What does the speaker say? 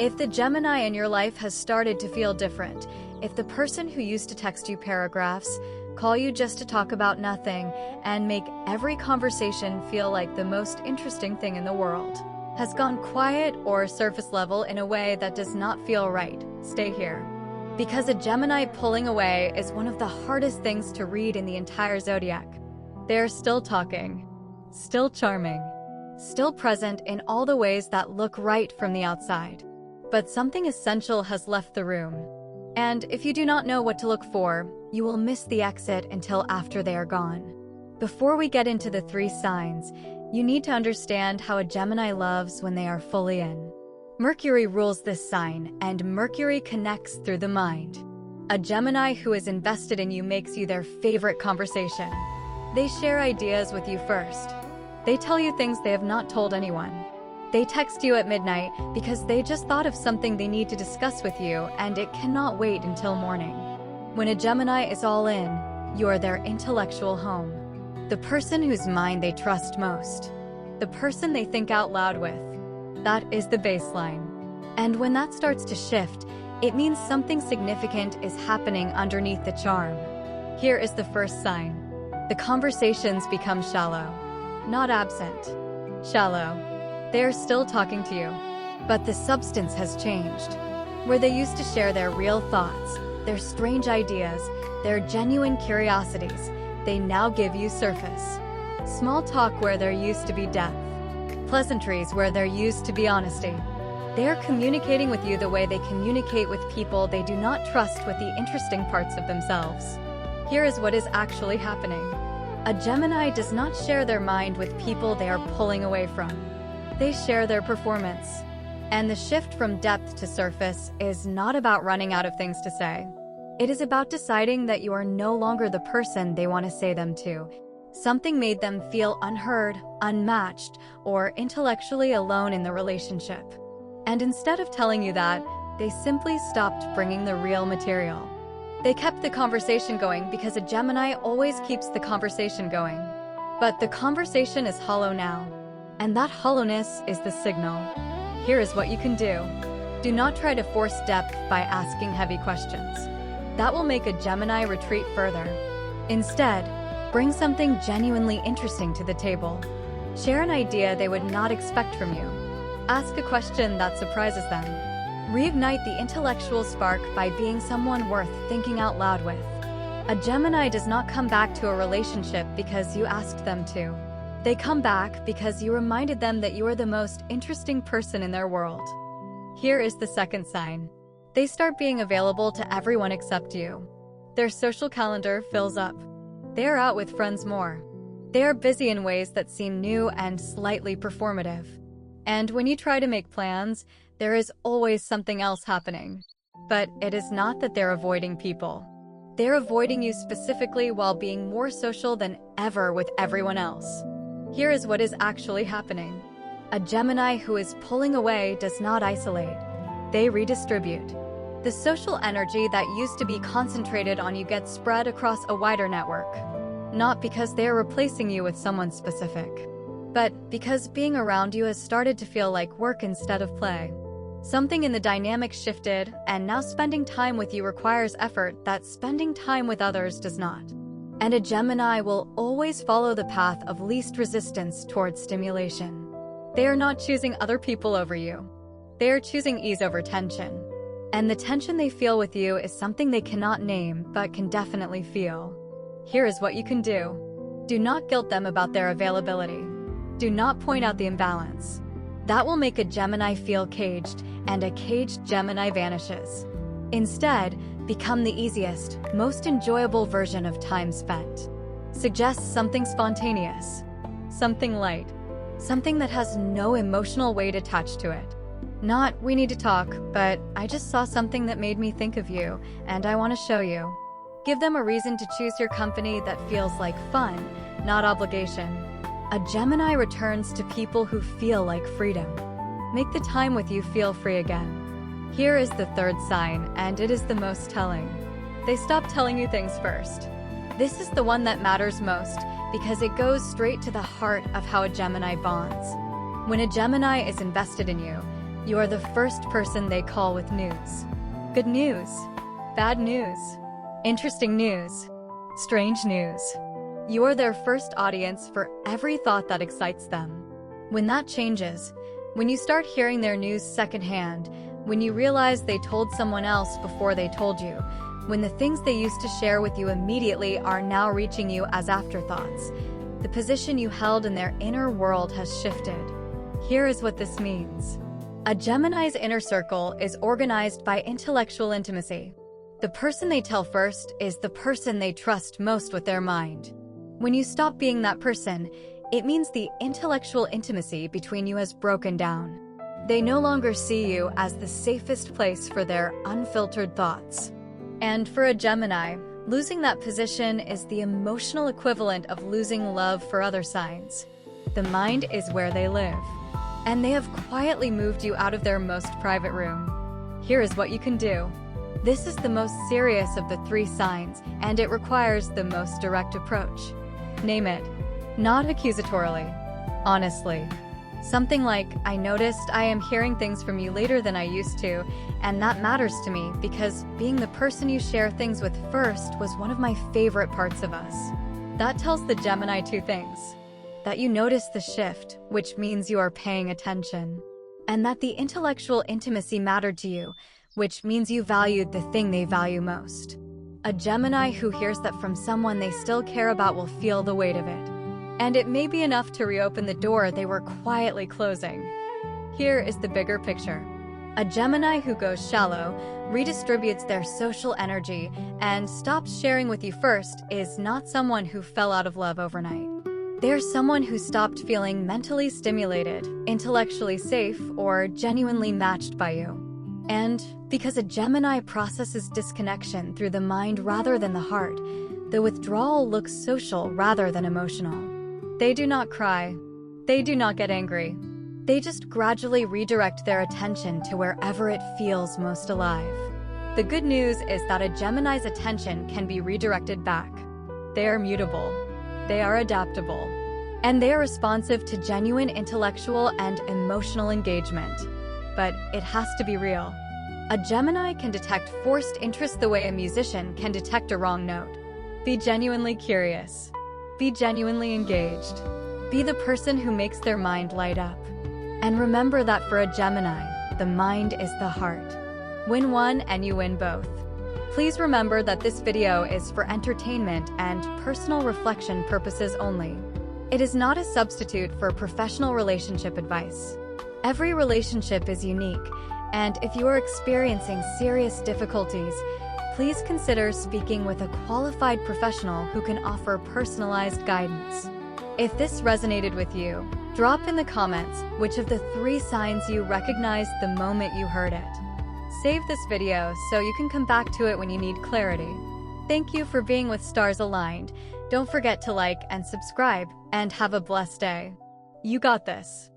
If the Gemini in your life has started to feel different, if the person who used to text you paragraphs, call you just to talk about nothing, and make every conversation feel like the most interesting thing in the world, has gone quiet or surface level in a way that does not feel right, stay here. Because a Gemini pulling away is one of the hardest things to read in the entire zodiac. They're still talking, still charming, still present in all the ways that look right from the outside. But something essential has left the room. And if you do not know what to look for, you will miss the exit until after they are gone. Before we get into the 3 signs, you need to understand how a Gemini loves when they are fully in. Mercury rules this sign, and Mercury connects through the mind. A Gemini who is invested in you makes you their favorite conversation. They share ideas with you first. They tell you things they have not told anyone. They text you at midnight because they just thought of something they need to discuss with you, and it cannot wait until morning. When a Gemini is all in, you are their intellectual home. The person whose mind they trust most. The person they think out loud with. That is the baseline. And when that starts to shift, it means something significant is happening underneath the charm. Here is the first sign. The conversations become shallow. Not absent. Shallow. They are still talking to you. But the substance has changed. Where they used to share their real thoughts, their strange ideas, their genuine curiosities, they now give you surface. Small talk where there used to be depth. Pleasantries where there used to be honesty. They are communicating with you the way they communicate with people they do not trust with the interesting parts of themselves. Here is what is actually happening. A Gemini does not share their mind with people they are pulling away from. They share their performance. And the shift from depth to surface is not about running out of things to say. It is about deciding that you are no longer the person they want to say them to. Something made them feel unheard, unmatched, or intellectually alone in the relationship. And instead of telling you that, they simply stopped bringing the real material. They kept the conversation going because a Gemini always keeps the conversation going. But the conversation is hollow now. And that hollowness is the signal. Here is what you can do. Do not try to force depth by asking heavy questions. That will make a Gemini retreat further. Instead, bring something genuinely interesting to the table. Share an idea they would not expect from you. Ask a question that surprises them. Reignite the intellectual spark by being someone worth thinking out loud with. A Gemini does not come back to a relationship because you asked them to. They come back because you reminded them that you are the most interesting person in their world. Here is the second sign. They start being available to everyone except you. Their social calendar fills up. They are out with friends more. They are busy in ways that seem new and slightly performative. And when you try to make plans, there is always something else happening. But it is not that they're avoiding people. They're avoiding you specifically while being more social than ever with everyone else. Here is what is actually happening. A Gemini who is pulling away does not isolate. They redistribute. The social energy that used to be concentrated on you gets spread across a wider network. Not because they are replacing you with someone specific, but because being around you has started to feel like work instead of play. Something in the dynamic shifted, and now spending time with you requires effort that spending time with others does not. And a Gemini will always follow the path of least resistance towards stimulation. They are not choosing other people over you. They are choosing ease over tension. And the tension they feel with you is something they cannot name, but can definitely feel. Here is what you can do. Do not guilt them about their availability. Do not point out the imbalance. That will make a Gemini feel caged, and a caged Gemini vanishes. Instead, become the easiest, most enjoyable version of time spent. Suggest something spontaneous, something light, something that has no emotional weight attached to it. Not, we need to talk, but I just saw something that made me think of you, and I want to show you. Give them a reason to choose your company that feels like fun, not obligation. A Gemini returns to people who feel like freedom. Make the time with you feel free again. Here is the third sign, and it is the most telling. They stop telling you things first. This is the one that matters most because it goes straight to the heart of how a Gemini bonds. When a Gemini is invested in you, You are the first person they call with news. Good news, bad news, interesting news, strange news. You are their first audience for every thought that excites them. When that changes, when you start hearing their news secondhand, when you realize they told someone else before they told you, when the things they used to share with you immediately are now reaching you as afterthoughts, the position you held in their inner world has shifted. Here is what this means. A Gemini's inner circle is organized by intellectual intimacy. The person they tell first is the person they trust most with their mind. When you stop being that person, it means the intellectual intimacy between you has broken down. They no longer see you as the safest place for their unfiltered thoughts. And for a Gemini, losing that position is the emotional equivalent of losing love for other signs. The mind is where they live, and they have quietly moved you out of their most private room. Here is what you can do. This is the most serious of the 3 signs, and it requires the most direct approach. Name it. Not accusatorily. Honestly. Something like, I noticed I am hearing things from you later than I used to, and that matters to me because being the person you share things with first was one of my favorite parts of us. That tells the Gemini 2 things. That you notice the shift, which means you are paying attention. And that the intellectual intimacy mattered to you, which means you valued the thing they value most. A Gemini who hears that from someone they still care about will feel the weight of it. And it may be enough to reopen the door they were quietly closing. Here is the bigger picture. A Gemini who goes shallow, redistributes their social energy, and stops sharing with you first is not someone who fell out of love overnight. They're someone who stopped feeling mentally stimulated, intellectually safe, or genuinely matched by you. And because a Gemini processes disconnection through the mind rather than the heart, the withdrawal looks social rather than emotional. They do not cry. They do not get angry. They just gradually redirect their attention to wherever it feels most alive. The good news is that a Gemini's attention can be redirected back. They are mutable. They are adaptable. And they are responsive to genuine intellectual and emotional engagement. But it has to be real. A Gemini can detect forced interest the way a musician can detect a wrong note. Be genuinely curious. Be genuinely engaged. Be the person who makes their mind light up. And remember that for a Gemini, the mind is the heart. Win one and you win both. Please remember that this video is for entertainment and personal reflection purposes only. It is not a substitute for professional relationship advice. Every relationship is unique, and if you are experiencing serious difficulties, please consider speaking with a qualified professional who can offer personalized guidance. If this resonated with you, drop in the comments which of the 3 signs you recognized the moment you heard it. Save this video so you can come back to it when you need clarity. Thank you for being with Stars Aligned. Don't forget to like and subscribe, and have a blessed day. You got this.